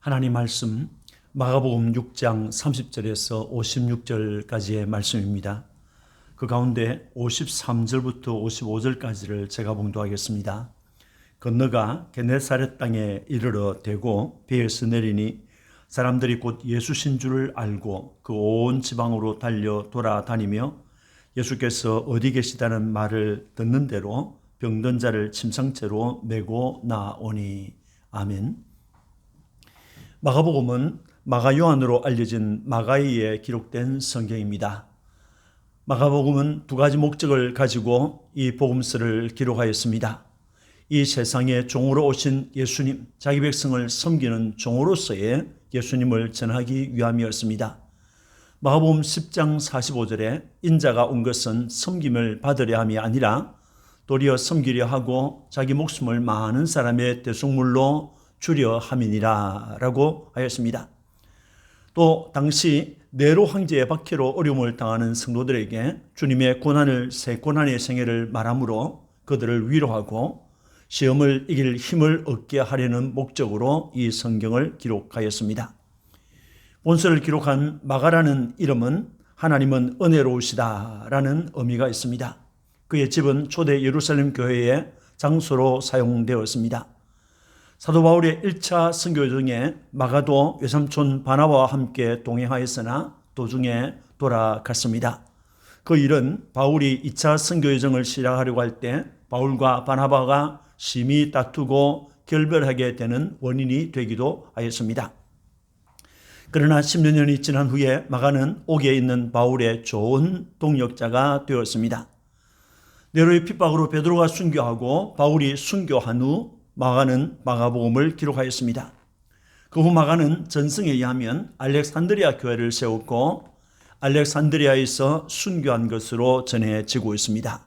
하나님 말씀 마가복음 6장 30절에서 56절까지의 말씀입니다. 그 가운데 53절부터 55절까지를 제가 봉독하겠습니다. 건너가 게네사렛 땅에 이르러 대고 배에서 내리니 사람들이 곧 예수신 줄을 알고 그 온 지방으로 달려 돌아다니며 예수께서 어디 계시다는 말을 듣는 대로 병든 자를 침상째로 메고 나오니. 아멘. 마가복음은 마가 요한으로 알려진 마가이에 기록된 성경입니다. 마가복음은 두 가지 목적을 가지고 이 복음서를 기록하였습니다. 이 세상에 종으로 오신 예수님, 자기 백성을 섬기는 종으로서의 예수님을 전하기 위함이었습니다. 마가복음 10장 45절에 인자가 온 것은 섬김을 받으려 함이 아니라 도리어 섬기려 하고 자기 목숨을 많은 사람의 대속물로 주려 함이니라 라고 하였습니다. 또 당시 네로 황제의 박해로 어려움을 당하는 성도들에게 주님의 새 고난의 생애를 말함으로 그들을 위로하고 시험을 이길 힘을 얻게 하려는 목적으로 이 성경을 기록하였습니다. 본서를 기록한 마가라는 이름은 하나님은 은혜로우시다 라는 의미가 있습니다. 그의 집은 초대 예루살렘 교회의 장소로 사용되었습니다. 사도 바울의 1차 선교여정에 마가도 외삼촌 바나바와 함께 동행하였으나 도중에 돌아갔습니다. 그 일은 바울이 2차 선교여정을 시작하려고 할 때 바울과 바나바가 심히 다투고 결별하게 되는 원인이 되기도 하였습니다. 그러나 10여 년이 지난 후에 마가는 옥에 있는 바울의 좋은 동역자가 되었습니다. 네로의 핍박으로 베드로가 순교하고 바울이 순교한 후 마가는 마가복음을 기록하였습니다. 그 후 마가는 전승에 의하면 알렉산드리아 교회를 세웠고 알렉산드리아에서 순교한 것으로 전해지고 있습니다.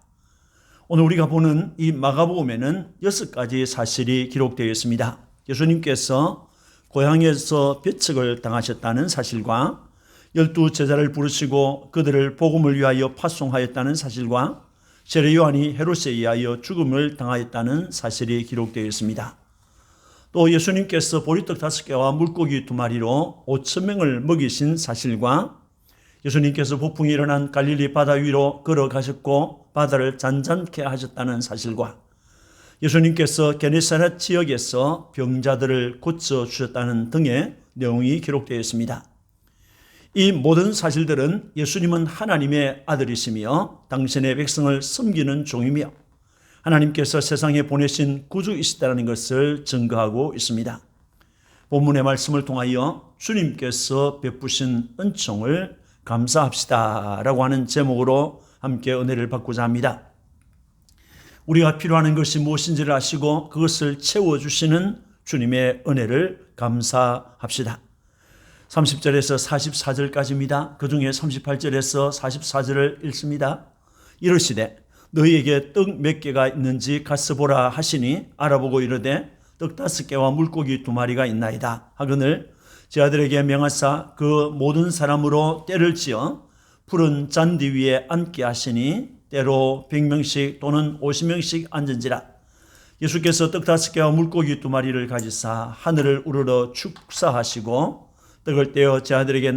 오늘 우리가 보는 이 마가복음에는 6가지 사실이 기록되어 있습니다. 예수님께서 고향에서 배척을 당하셨다는 사실과 12 제자를 부르시고 그들을 복음을 위하여 파송하였다는 사실과 세례 요한이 헤롯에 의하여 죽음을 당하였다는 사실이 기록되어 있습니다. 또 예수님께서 보리떡 5개와 물고기 2마리로 5,000명을 먹이신 사실과 예수님께서 폭풍이 일어난 갈릴리 바다 위로 걸어가셨고 바다를 잔잔케 하셨다는 사실과 예수님께서 게네사렛 지역에서 병자들을 고쳐주셨다는 등의 내용이 기록되어 있습니다. 이 모든 사실들은 예수님은 하나님의 아들이시며 당신의 백성을 섬기는 종이며 하나님께서 세상에 보내신 구주이시다는 것을 증거하고 있습니다. 본문의 말씀을 통하여 주님께서 베푸신 은총을 감사합시다 라고 하는 제목으로 함께 은혜를 받고자 합니다. 우리가 필요한 것이 무엇인지를 아시고 그것을 채워주시는 주님의 은혜를 감사합시다. 30절에서 44절까지입니다. 그 중에 38절에서 44절을 읽습니다. 이르시되 너희에게 떡 몇 개가 있는지 가서 보라 하시니 알아보고 이르되 떡 5개와 물고기 2마리가 있나이다 하거늘 제 아들에게 명하사 그 모든 사람으로 때를 지어 푸른 잔디 위에 앉게 하시니 때로 100명씩 또는 50명씩 앉은지라. 예수께서 떡 5개와 물고기 2마리를 가지사 하늘을 우러러 축사하시고 떡을 떼어 제 아들에게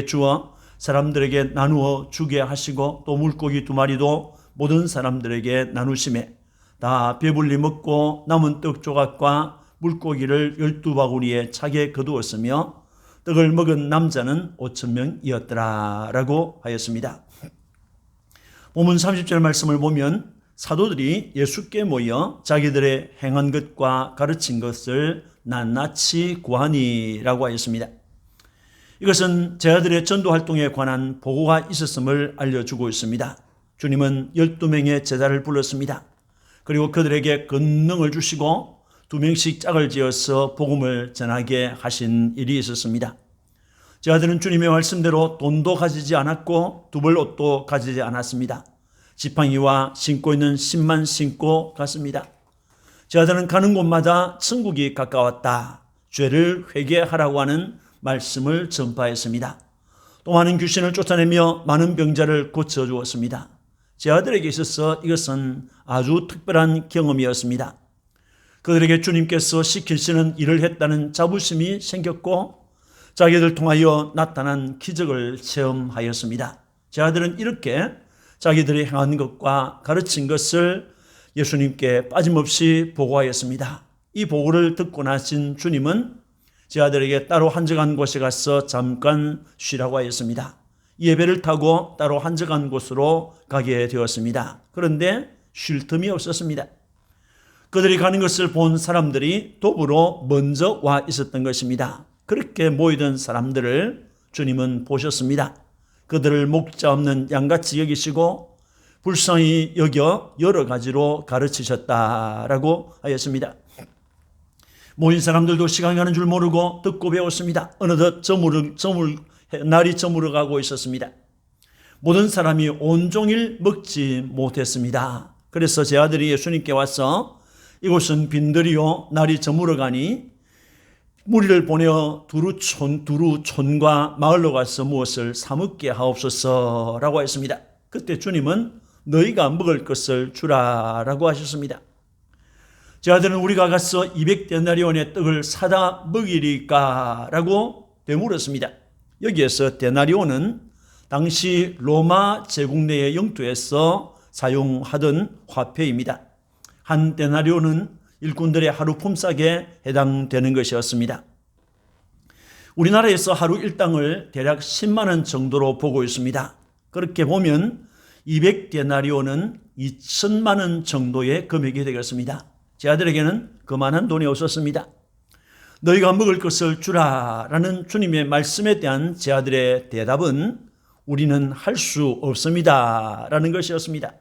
주어 사람들에게 나누어 주게 하시고 또 물고기 2마리도 모든 사람들에게 나누시매 다 배불리 먹고 남은 떡 조각과 물고기를 12바구니에 차게 거두었으며 떡을 먹은 남자는 5,000명이었더라 라고 하였습니다. 본문 30절 말씀을 보면 사도들이 예수께 모여 자기들의 행한 것과 가르친 것을 낱낱이 구하니라고 하였습니다. 이것은 제자들의 전도 활동에 관한 보고가 있었음을 알려주고 있습니다. 주님은 12명의 제자를 불렀습니다. 그리고 그들에게 권능을 주시고 2명씩 짝을 지어서 복음을 전하게 하신 일이 있었습니다. 제자들은 주님의 말씀대로 돈도 가지지 않았고 두벌 옷도 가지지 않았습니다. 지팡이와 신고 있는 신만 신고 갔습니다. 제자들은 가는 곳마다 천국이 가까웠다, 죄를 회개하라고 하는 말씀을 전파했습니다. 또 많은 귀신을 쫓아내며 많은 병자를 고쳐주었습니다. 제자들에게 있어서 이것은 아주 특별한 경험이었습니다. 그들에게 주님께서 시키시는 일을 했다는 자부심이 생겼고 자기들 통하여 나타난 기적을 체험하였습니다. 제자들은 이렇게 자기들이 행한 것과 가르친 것을 예수님께 빠짐없이 보고하였습니다. 이 보고를 듣고 나신 주님은 제자들에게 따로 한적한 곳에 가서 잠깐 쉬라고 하였습니다. 예배를 타고 따로 한적한 곳으로 가게 되었습니다. 그런데 쉴 틈이 없었습니다. 그들이 가는 것을 본 사람들이 도보로 먼저 와 있었던 것입니다. 그렇게 모이던 사람들을 주님은 보셨습니다. 그들을 목자 없는 양같이 여기시고 불쌍히 여겨 여러 가지로 가르치셨다라고 하였습니다. 모인 사람들도 시간이 가는 줄 모르고 듣고 배웠습니다. 어느덧 날이 저물어 가고 있었습니다. 모든 사람이 온종일 먹지 못했습니다. 그래서 제 아들이 예수님께 와서 이곳은 빈들이요 날이 저물어 가니 무리를 보내어 두루 촌과 마을로 가서 무엇을 사 먹게 하옵소서라고 했습니다. 그때 주님은 너희가 먹을 것을 주라라고 하셨습니다. 제 아들은 우리가 가서 200데나리온의 떡을 사다 먹이리까라고 되물었습니다. 여기에서 데나리온은 당시 로마 제국 내의 영토에서 사용하던 화폐입니다. 한 데나리온은 일꾼들의 하루 품삯에 해당되는 것이었습니다. 우리나라에서 하루 일당을 대략 10만 원 정도로 보고 있습니다. 그렇게 보면 200데나리온은 2천만 원 정도의 금액이 되겠습니다. 제 아들에게는 그만한 돈이 없었습니다. 너희가 먹을 것을 주라라는 주님의 말씀에 대한 제 아들의 대답은 우리는 할 수 없습니다 라는 것이었습니다.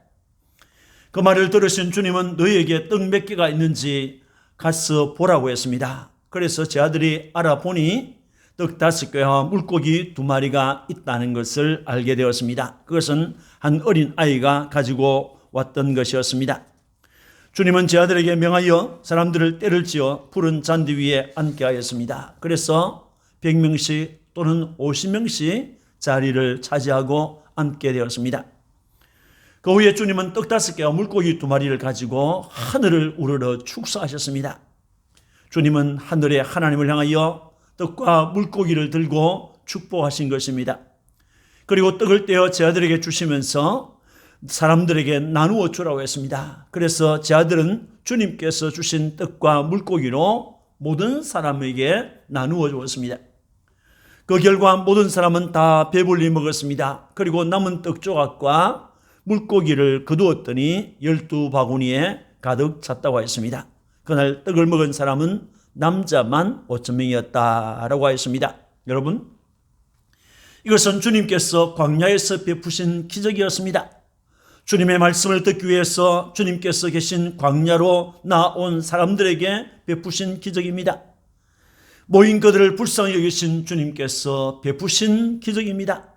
그 말을 들으신 주님은 너희에게 떡 몇 개가 있는지 가서 보라고 했습니다. 그래서 제 아들이 알아보니 떡 5개와 물고기 2마리가 있다는 것을 알게 되었습니다. 그것은 한 어린 아이가 가지고 왔던 것이었습니다. 주님은 제 아들에게 명하여 사람들을 때를 지어 푸른 잔디 위에 앉게 하였습니다. 그래서 100명씩 또는 50명씩 자리를 차지하고 앉게 되었습니다. 그 후에 주님은 떡 5개와 물고기 2마리를 가지고 하늘을 우러러 축사하셨습니다. 주님은 하늘의 하나님을 향하여 떡과 물고기를 들고 축복하신 것입니다. 그리고 떡을 떼어 제 아들에게 주시면서 사람들에게 나누어 주라고 했습니다. 그래서 제 아들은 주님께서 주신 떡과 물고기로 모든 사람에게 나누어 주었습니다. 그 결과 모든 사람은 다 배불리 먹었습니다. 그리고 남은 떡 조각과 물고기를 거두었더니 12바구니에 가득 찼다고 했습니다. 그날 떡을 먹은 사람은 남자만 5,000명이었다라고 하였습니다. 여러분, 이것은 주님께서 광야에서 베푸신 기적이었습니다. 주님의 말씀을 듣기 위해서 주님께서 계신 광야로 나온 사람들에게 베푸신 기적입니다. 모인 그들을 불쌍히 여기신 주님께서 베푸신 기적입니다.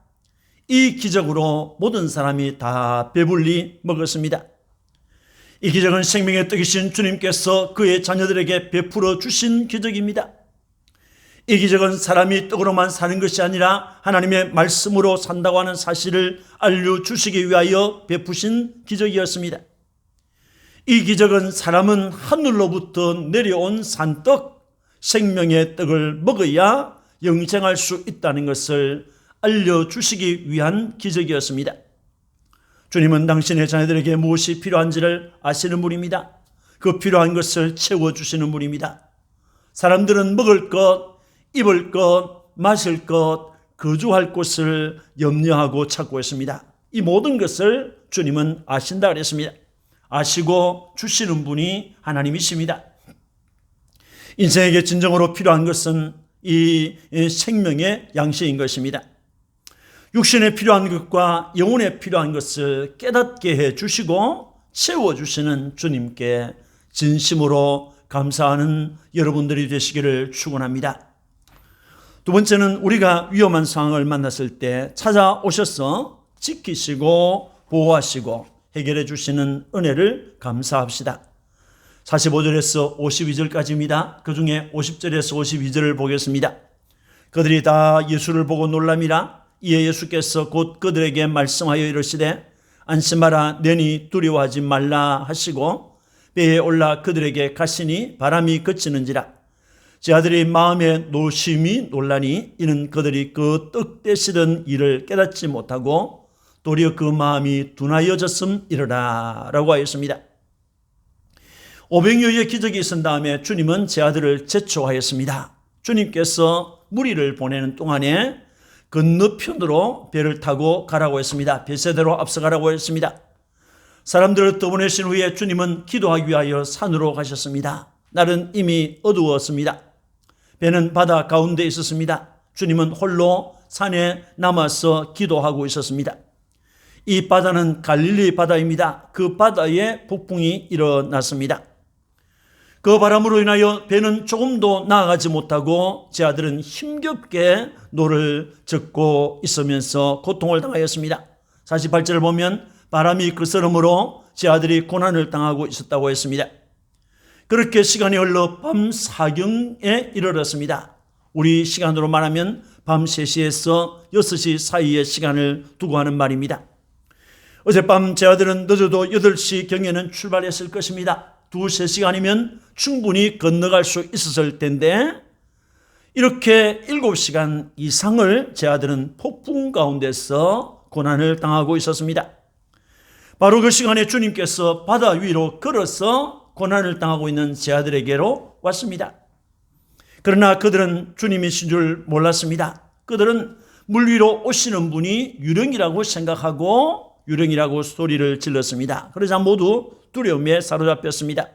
이 기적으로 모든 사람이 다 배불리 먹었습니다. 이 기적은 생명의 떡이신 주님께서 그의 자녀들에게 베풀어 주신 기적입니다. 이 기적은 사람이 떡으로만 사는 것이 아니라 하나님의 말씀으로 산다고 하는 사실을 알려주시기 위하여 베푸신 기적이었습니다. 이 기적은 사람은 하늘로부터 내려온 산떡, 생명의 떡을 먹어야 영생할 수 있다는 것을 알려주시기 위한 기적이었습니다. 주님은 당신의 자녀들에게 무엇이 필요한지를 아시는 분입니다. 그 필요한 것을 채워주시는 분입니다. 사람들은 먹을 것, 입을 것, 마실 것, 거주할 곳을 염려하고 찾고 있습니다. 이 모든 것을 주님은 아신다 그랬습니다. 아시고 주시는 분이 하나님이십니다. 인생에게 진정으로 필요한 것은 이 생명의 양식인 것입니다. 육신에 필요한 것과 영혼에 필요한 것을 깨닫게 해주시고 채워주시는 주님께 진심으로 감사하는 여러분들이 되시기를 축원합니다. 두 번째는 우리가 위험한 상황을 만났을 때 찾아오셔서 지키시고 보호하시고 해결해 주시는 은혜를 감사합시다. 45절에서 52절까지입니다. 그 중에 50절에서 52절을 보겠습니다. 그들이 다 예수를 보고 놀람이라. 이에 예수께서 곧 그들에게 말씀하여 이르시되 안심하라, 내니 두려워하지 말라 하시고 배에 올라 그들에게 가시니 바람이 그치는지라. 제자들이 마음에 노심이 놀라니 이는 그들이 그 떡 떼시던 일을 깨닫지 못하고 도리어 그 마음이 둔하여졌음이러라 라고 하였습니다. 500여의 기적이 있은 다음에 주님은 제자들을 제초하였습니다. 주님께서 무리를 보내는 동안에 건너편으로 배를 타고 가라고 했습니다. 베세다로 앞서가라고 했습니다. 사람들을 떠보내신 후에 주님은 기도하기 위하여 산으로 가셨습니다. 날은 이미 어두웠습니다. 배는 바다 가운데 있었습니다. 주님은 홀로 산에 남아서 기도하고 있었습니다. 이 바다는 갈릴리 바다입니다. 그 바다에 폭풍이 일어났습니다. 그 바람으로 인하여 배는 조금도 나아가지 못하고 제자들은 힘겹게 노를 젓고 있으면서 고통을 당하였습니다. 48절을 보면 바람이 그스름으로 제자들이 고난을 당하고 있었다고 했습니다. 그렇게 시간이 흘러 밤 4경에 이르렀습니다. 우리 시간으로 말하면 밤 3시에서 6시 사이의 시간을 두고 하는 말입니다. 어젯밤 제자들은 늦어도 8시 경에는 출발했을 것입니다. 2-3시간이면 충분히 건너갈 수 있었을 텐데 이렇게 7시간 이상을 제자들은 폭풍 가운데서 고난을 당하고 있었습니다. 바로 그 시간에 주님께서 바다 위로 걸어서 고난을 당하고 있는 제자들에게로 왔습니다. 그러나 그들은 주님이신 줄 몰랐습니다. 그들은 물 위로 오시는 분이 유령이라고 생각하고 유령이라고 소리를 질렀습니다. 그러자 모두 두려움에 사로잡혔습니다.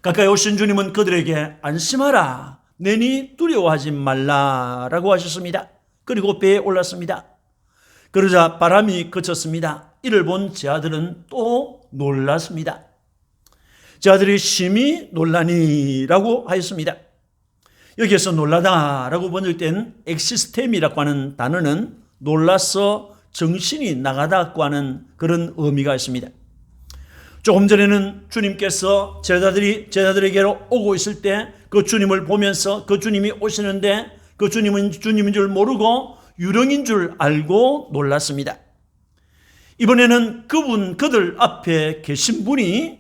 가까이 오신 주님은 그들에게 안심하라, 내니 두려워하지 말라라고 하셨습니다. 그리고 배에 올랐습니다. 그러자 바람이 그쳤습니다. 이를 본 제자들은 또 놀랐습니다. 제자들이 심히 놀라니라고 하였습니다. 여기에서 놀라다라고 번역된 엑시스템이라고 하는 단어는 놀라서 정신이 나가다고 하는 그런 의미가 있습니다. 조금 전에는 주님께서 제자들에게로 오고 있을 때 그 주님을 보면서 그 주님이 오시는데 그 주님은 주님인 줄 모르고 유령인 줄 알고 놀랐습니다. 이번에는 그들 앞에 계신 분이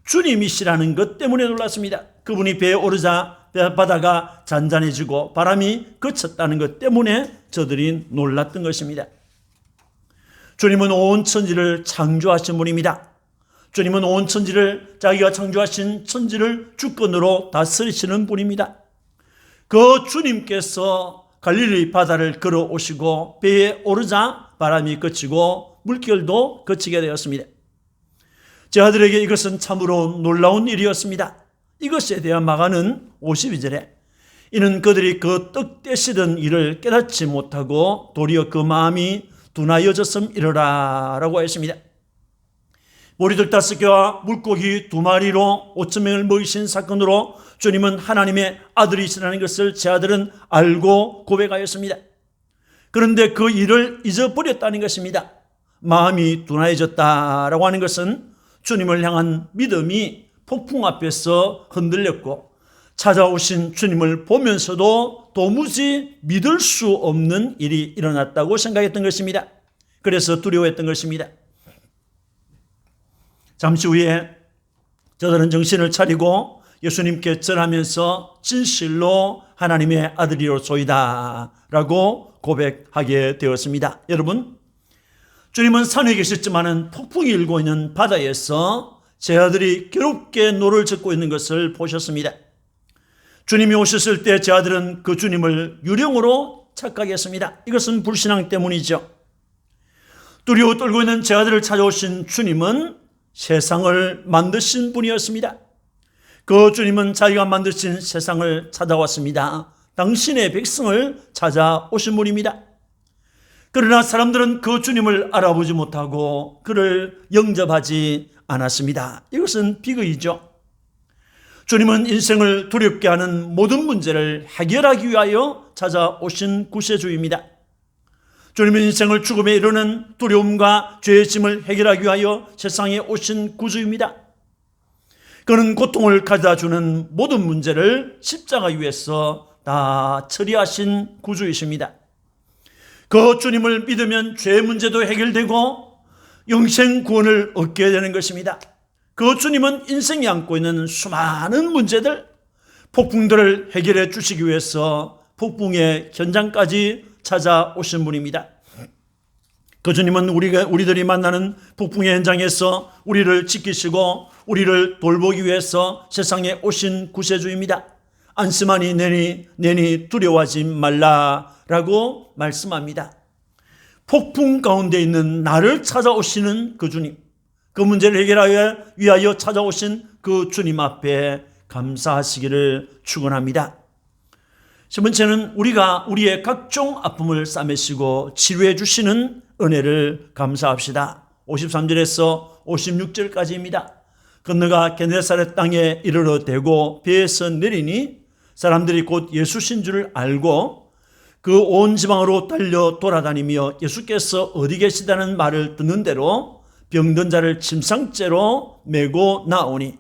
주님이시라는 것 때문에 놀랐습니다. 그분이 배에 오르자 바다가 잔잔해지고 바람이 그쳤다는 것 때문에 저들이 놀랐던 것입니다. 주님은 온 천지를 창조하신 분입니다. 주님은 온 천지를, 자기가 창조하신 천지를 주권으로 다스리시는 분입니다. 그 주님께서 갈릴리 바다를 걸어오시고 배에 오르자 바람이 그치고 물결도 그치게 되었습니다. 제자들에게 이것은 참으로 놀라운 일이었습니다. 이것에 대한 마가는 52절에 이는 그들이 그 떡 떼시던 일을 깨닫지 못하고 도리어 그 마음이 둔하여졌음이러라 라고 했습니다. 보리들 5개와 물고기 2마리로 5,000명을 먹이신 사건으로 주님은 하나님의 아들이시라는 것을 제자들은 알고 고백하였습니다. 그런데 그 일을 잊어버렸다는 것입니다. 마음이 둔하여졌다라고 하는 것은 주님을 향한 믿음이 폭풍 앞에서 흔들렸고 찾아오신 주님을 보면서도 도무지 믿을 수 없는 일이 일어났다고 생각했던 것입니다. 그래서 두려워했던 것입니다. 잠시 후에 저들은 정신을 차리고 예수님께 절하면서 진실로 하나님의 아들이로소이다 라고 고백하게 되었습니다. 여러분, 주님은 산에 계셨지만 폭풍이 일고 있는 바다에서 제자들이 괴롭게 노를 젓고 있는 것을 보셨습니다. 주님이 오셨을 때 제자들은 그 주님을 유령으로 착각했습니다. 이것은 불신앙 때문이죠. 두려워 떨고 있는 제자들을 찾아오신 주님은 세상을 만드신 분이었습니다. 그 주님은 자기가 만드신 세상을 찾아왔습니다. 당신의 백성을 찾아오신 분입니다. 그러나 사람들은 그 주님을 알아보지 못하고 그를 영접하지 않았습니다. 이것은 비극이죠. 주님은 인생을 두렵게 하는 모든 문제를 해결하기 위하여 찾아오신 구세주입니다. 주님은 인생을 죽음에 이르는 두려움과 죄의 짐을 해결하기 위하여 세상에 오신 구주입니다. 그는 고통을 가져다 주는 모든 문제를 십자가 위에서 다 처리하신 구주이십니다. 그 주님을 믿으면 죄의 문제도 해결되고 영생 구원을 얻게 되는 것입니다. 그 주님은 인생이 안고 있는 수많은 문제들, 폭풍들을 해결해 주시기 위해서 폭풍의 현장까지 찾아오신 분입니다. 그 주님은 우리들이 만나는 폭풍의 현장에서 우리를 지키시고 우리를 돌보기 위해서 세상에 오신 구세주입니다. 안심하니 내니 두려워하지 말라라고 말씀합니다. 폭풍 가운데 있는 나를 찾아오시는 그 주님, 그 문제를 해결하기 위하여 찾아오신 그 주님 앞에 감사하시기를 축원합니다. 세 번째는 우리가 우리의 각종 아픔을 싸매시고 치료해 주시는 은혜를 감사합시다. 53절에서 56절까지입니다. 건너가 게네사렛 땅에 이르러 대고 배에서 내리니 사람들이 곧 예수신 줄 알고 그 온 지방으로 달려 돌아다니며 예수께서 어디 계시다는 말을 듣는 대로 병든 자를 침상째로 메고 나오니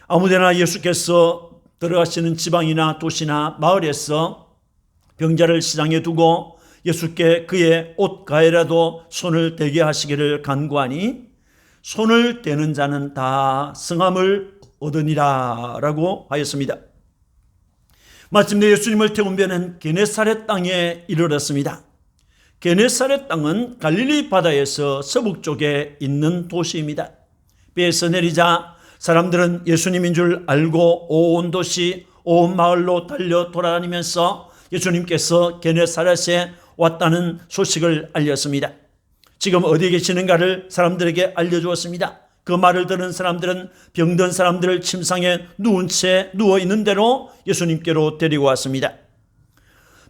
아무데나 예수께서 들어가시는 지방이나 도시나 마을에서 병자를 시장에 두고 예수께 그의 옷가에라도 손을 대게 하시기를 간구하니 손을 대는 자는 다 성함을 얻으니라 라고 하였습니다. 마침내 예수님을 태운 배는 게네사렛 땅에 이르렀습니다. 게네사렛 땅은 갈릴리 바다에서 서북쪽에 있는 도시입니다. 배에서 내리자 사람들은 예수님인 줄 알고 온 도시, 온 마을로 달려 돌아다니면서 예수님께서 게네사렛에 왔다는 소식을 알렸습니다. 지금 어디에 계시는가를 사람들에게 알려주었습니다. 그 말을 들은 사람들은 병든 사람들을 침상에 누운 채 누워있는 대로 예수님께로 데리고 왔습니다.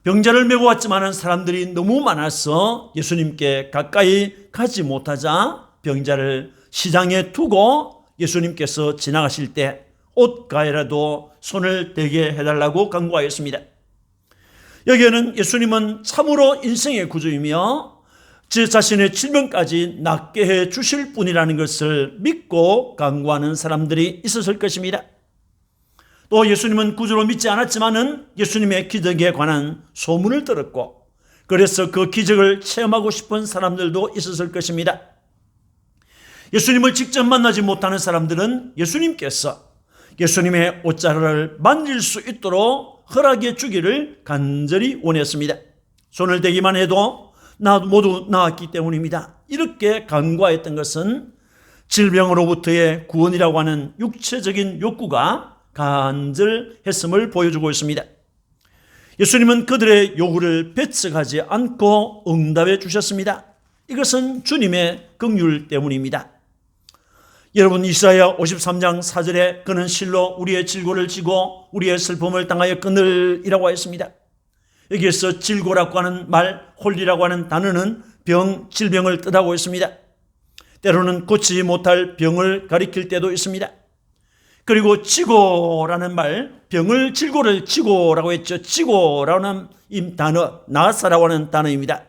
병자를 메고 왔지만 사람들이 너무 많아서 예수님께 가까이 가지 못하자 병자를 시장에 두고 예수님께서 지나가실 때 옷가에라도 손을 대게 해달라고 간구하였습니다. 여기에는 예수님은 참으로 인생의 구주이며 제 자신의 질병까지 낫게 해 주실 분이라는 것을 믿고 간구하는 사람들이 있었을 것입니다. 또 예수님은 구주로 믿지 않았지만은 예수님의 기적에 관한 소문을 들었고 그래서 그 기적을 체험하고 싶은 사람들도 있었을 것입니다. 예수님을 직접 만나지 못하는 사람들은 예수님께서 예수님의 옷자락을 만질 수 있도록 허락해 주기를 간절히 원했습니다. 손을 대기만 해도 모두 나았기 때문입니다. 이렇게 간구하였던 것은 질병으로부터의 구원이라고 하는 육체적인 욕구가 간절했음을 보여주고 있습니다. 예수님은 그들의 요구를 배척하지 않고 응답해 주셨습니다. 이것은 주님의 긍휼 때문입니다. 여러분, 이사야 53장 4절에 그는 실로 우리의 질고를 지고 우리의 슬픔을 당하여 끊으리라고 하였습니다. 여기에서 질고라고 하는 말, 홀리라고 하는 단어는 질병을 뜻하고 있습니다. 때로는 고치지 못할 병을 가리킬 때도 있습니다. 그리고 지고라는 말, 질고를 지고라고 했죠. 지고라는 이 단어, 나사라고 하는 단어입니다.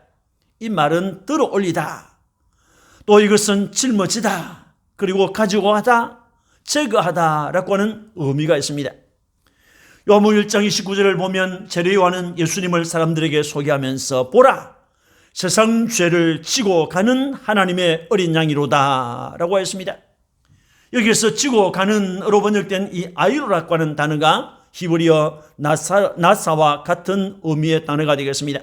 이 말은 들어올리다, 또 이것은 짊어지다, 그리고 가지고 가다, 제거하다라고 하는 의미가 있습니다. 요한복음 1장 29절을 보면 제례요한은 예수님을 사람들에게 소개하면서 보라, 세상 죄를 지고 가는 하나님의 어린 양이로다 라고 했습니다. 여기에서 지고 가는으로 번역된 이 아이로라고 하는 단어가 히브리어 나사와 같은 의미의 단어가 되겠습니다.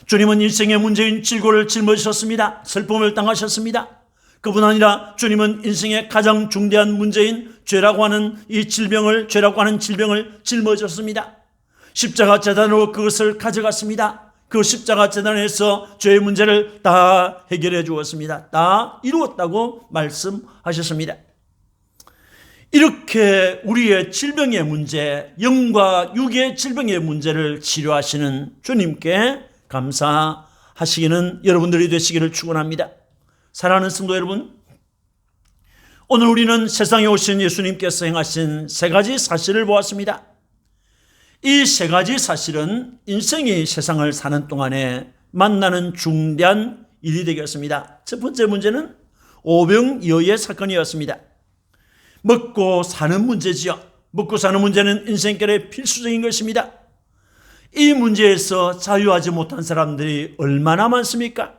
주님은 일생의 문제인 질고를 짊어지셨습니다. 슬픔을 당하셨습니다. 그뿐 아니라 주님은 인생의 가장 중대한 문제인 죄라고 하는 질병을 짊어졌습니다. 십자가 재단으로 그것을 가져갔습니다. 그 십자가 재단에서 죄의 문제를 다 해결해 주었습니다. 다 이루었다고 말씀하셨습니다. 이렇게 우리의 질병의 문제, 영과 육의 질병의 문제를 치료하시는 주님께 감사하시기는 여러분들이 되시기를 축원합니다. 사랑하는 성도 여러분, 오늘 우리는 세상에 오신 예수님께서 행하신 세 가지 사실을 보았습니다. 이 세 가지 사실은 인생이 세상을 사는 동안에 만나는 중대한 일이 되겠습니다. 첫 번째 문제는 오병이어의 사건이었습니다. 먹고 사는 문제지요. 먹고 사는 문제는 인생길의 필수적인 것입니다. 이 문제에서 자유하지 못한 사람들이 얼마나 많습니까?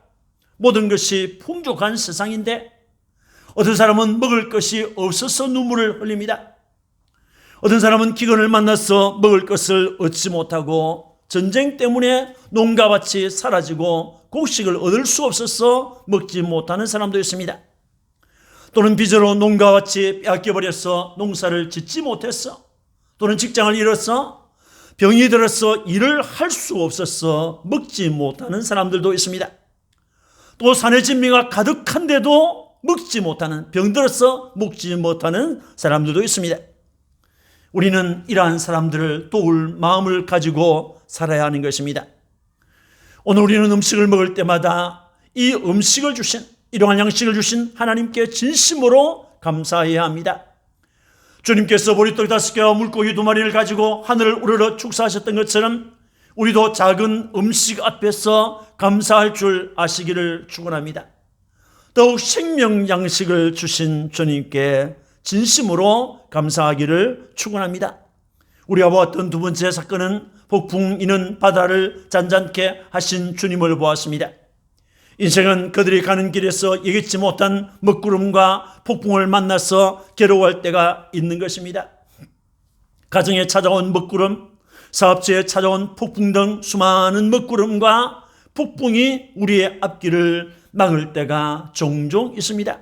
모든 것이 풍족한 세상인데 어떤 사람은 먹을 것이 없어서 눈물을 흘립니다. 어떤 사람은 기근을 만나서 먹을 것을 얻지 못하고 전쟁 때문에 농가 밭이 사라지고 곡식을 얻을 수 없어서 먹지 못하는 사람도 있습니다. 또는 빚으로 농가 밭이 빼앗겨버려서 농사를 짓지 못했어. 또는 직장을 잃어서 병이 들어서 일을 할 수 없어서 먹지 못하는 사람들도 있습니다. 또 산의 진미가 가득한데도 먹지 못하는, 병들어서 먹지 못하는 사람들도 있습니다. 우리는 이러한 사람들을 도울 마음을 가지고 살아야 하는 것입니다. 오늘 우리는 음식을 먹을 때마다 이 음식을 주신, 일용할 양식을 주신 하나님께 진심으로 감사해야 합니다. 주님께서 보리떡 5개와 물고기 2마리를 가지고 하늘을 우러러 축사하셨던 것처럼 우리도 작은 음식 앞에서 감사할 줄 아시기를 축원합니다. 더욱 생명 양식을 주신 주님께 진심으로 감사하기를 축원합니다. 우리가 보았던 두 번째 사건은 폭풍 이는 바다를 잔잔케 하신 주님을 보았습니다. 인생은 그들이 가는 길에서 예기치 못한 먹구름과 폭풍을 만나서 괴로워할 때가 있는 것입니다. 가정에 찾아온 먹구름, 사업지에 찾아온 폭풍 등 수많은 먹구름과 폭풍이 우리의 앞길을 막을 때가 종종 있습니다.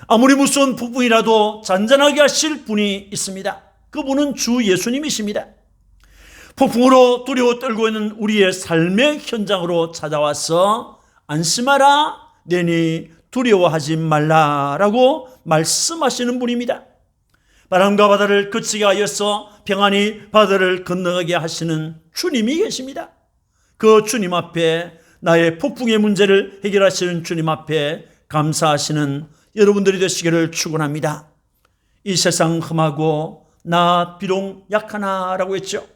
아무리 무서운 폭풍이라도 잔잔하게 하실 분이 있습니다. 그분은 주 예수님이십니다. 폭풍으로 두려워 떨고 있는 우리의 삶의 현장으로 찾아와서 안심하라, 내니 두려워하지 말라라고 말씀하시는 분입니다. 바람과 바다를 그치게 하여서 평안히 바다를 건너가게 하시는 주님이 계십니다. 그 주님 앞에, 나의 폭풍의 문제를 해결하시는 주님 앞에 감사하시는 여러분들이 되시기를 축원합니다. 이 세상 험하고 나 비록 약하나라고 했죠.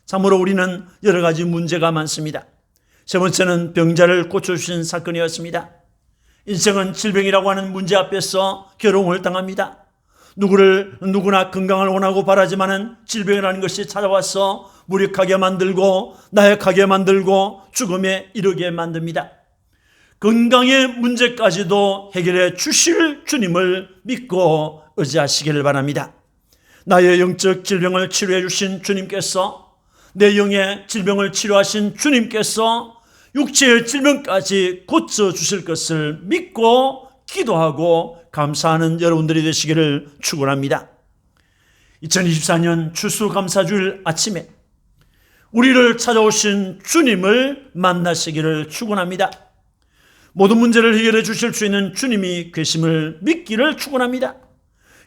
참으로 우리는 여러 가지 문제가 많습니다. 세 번째는 병자를 고쳐주신 사건이었습니다. 인생은 질병이라고 하는 문제 앞에서 괴로움을 당합니다. 누구나 건강을 원하고 바라지만은 질병이라는 것이 찾아와서 무력하게 만들고 나약하게 만들고 죽음에 이르게 만듭니다. 건강의 문제까지도 해결해 주실 주님을 믿고 의지하시기를 바랍니다. 나의 영적 질병을 치료해 주신 주님께서, 내 영의 질병을 치료하신 주님께서 육체의 질병까지 고쳐주실 것을 믿고 기도하고 감사하는 여러분들이 되시기를 축원합니다. 2024년 추수감사주일 아침에 우리를 찾아오신 주님을 만나시기를 축원합니다. 모든 문제를 해결해 주실 수 있는 주님이 계심을 믿기를 축원합니다.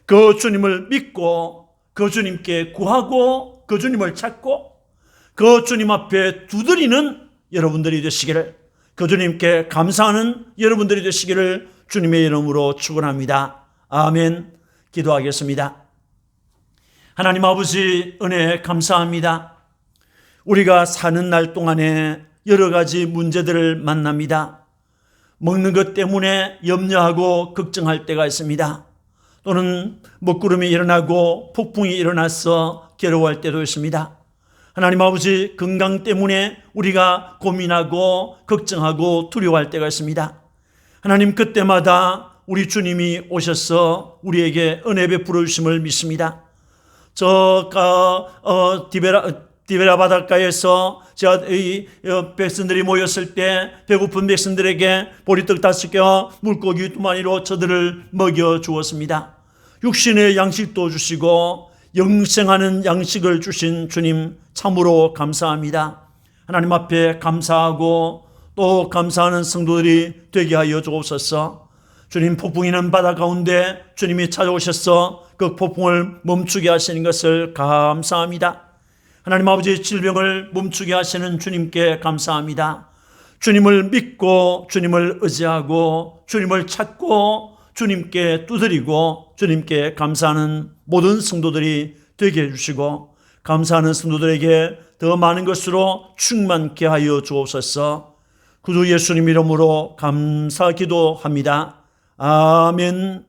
그 주님을 믿고 그 주님께 구하고 그 주님을 찾고 그 주님 앞에 두드리는 여러분들이 되시기를, 그 주님께 감사하는 여러분들이 되시기를 주님의 이름으로 축원합니다. 아멘. 기도하겠습니다. 하나님 아버지, 은혜에 감사합니다. 우리가 사는 날 동안에 여러 가지 문제들을 만납니다. 먹는 것 때문에 염려하고 걱정할 때가 있습니다. 또는 먹구름이 일어나고 폭풍이 일어나서 괴로워할 때도 있습니다. 하나님 아버지, 건강 때문에 우리가 고민하고 걱정하고 두려워할 때가 있습니다. 하나님, 그때마다 우리 주님이 오셔서 우리에게 은혜 베풀어 주심을 믿습니다. 디베라 바닷가에서 백성들이 모였을 때 배고픈 백성들에게 보리떡 5개와 물고기 2마리로 저들을 먹여 주었습니다. 육신의 양식도 주시고 영생하는 양식을 주신 주님 참으로 감사합니다. 하나님 앞에 감사하고 또 감사하는 성도들이 되게 하여 주옵소서. 주님, 폭풍이는 바다 가운데 주님이 찾아오셔서 그 폭풍을 멈추게 하시는 것을 감사합니다. 하나님 아버지, 질병을 멈추게 하시는 주님께 감사합니다. 주님을 믿고 주님을 의지하고 주님을 찾고 주님께 두드리고 주님께 감사하는 모든 성도들이 되게 해주시고, 감사하는 성도들에게 더 많은 것으로 충만케 하여 주옵소서. 구주 예수님 이름으로 감사 기도합니다. 아멘.